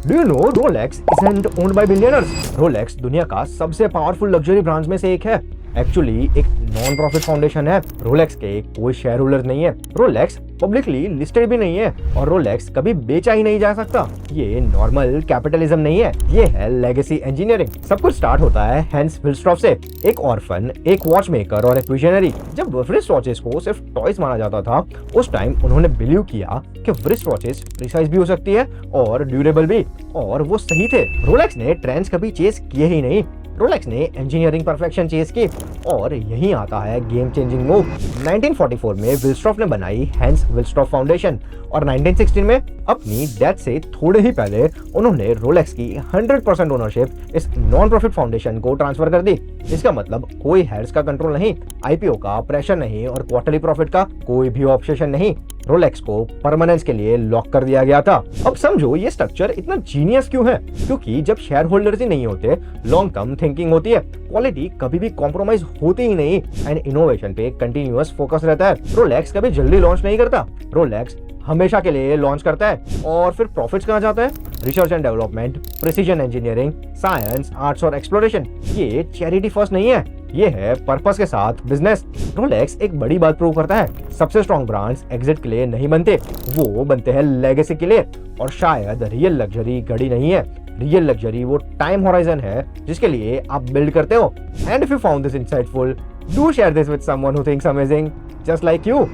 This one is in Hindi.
Do you know Rolex isn't owned by billionaires? Rolex दुनिया का सबसे पावरफुल लग्जरी ब्रांड्स में से एक है। एक्चुअली एक नॉन प्रॉफिट फाउंडेशन है। रोलेक्स के कोई शेयर होल्डर नहीं है। रोलेक्स पब्लिकली लिस्टेड भी नहीं है और रोलेक्स कभी बेचा ही नहीं जा सकता। ये नॉर्मल कैपिटलिज्म नहीं है, ये है लेगेसी इंजीनियरिंग। सब कुछ स्टार्ट होता है हैंस विल्स्ट्रॉफ से, एक ऑर्फन, एक वॉच मेकर और एक विजनरी। जब व्रिस्ट वॉचेस को सिर्फ टॉयज माना जाता था, उस टाइम उन्होंने बिलीव किया कि व्रिस्ट वॉचेस प्रिसाइज भी हो सकती है और ड्यूरेबल भी, और वो सही थे। रोलेक्स ने ट्रेंड्स कभी चेस किए ही नहीं, रोलेक्स ने इंजीनियरिंग परफेक्शन चेस की, और यहीं आता है गेम चेंजिंग मूव। 1944 में विल्स्ट्रॉफ ने बनाई हैंस विल्स्ट्रॉफ फाउंडेशन और 1916 में अपनी डेथ से थोड़े ही पहले उन्होंने रोलेक्स की 100% ओनरशिप इस नॉन प्रॉफिट फाउंडेशन को ट्रांसफर कर दी। इसका मतलब कोई हेड्स का कंट्रोल नहीं, आईपीओ का प्रेशर नहीं और क्वार्टरली प्रॉफिट का कोई भी ऑब्सेशन नहीं। रोलेक्स को परमानेंस के लिए लॉक कर दिया गया था। अब समझो ये स्ट्रक्चर इतना जीनियस क्यों है, क्योंकि जब शेयर होल्डर्स ही नहीं होते, लॉन्ग टर्म थिंकिंग होती है, क्वालिटी कभी भी कॉम्प्रोमाइज होती ही नहीं एंड इनोवेशन पे कंटिन्यूअस फोकस रहता है। रोलेक्स कभी जल्दी लॉन्च नहीं करता, रोलेक्स हमेशा के लिए लॉन्च करता है। और फिर प्रॉफिट्स कहाँ जाता है? Research and development, precision engineering, science, arts और एक्सप्लोरेशन। ये चैरिटी फर्स्ट नहीं है, ये है पर्पस के साथ बिजनेस। रोलेक्स एक बड़ी बात प्रूव करता है, सबसे स्ट्रॉन्ग ब्रांड्स एग्जिट के लिए नहीं बनते, वो बनते हैं लेगेसी के लिए। और शायद रियल लग्जरी घड़ी नहीं है, रियल लग्जरी वो टाइम होराइजन है जिसके लिए आप बिल्ड करते हो। And if you found this insightful, do share this with someone who thinks amazing just like you.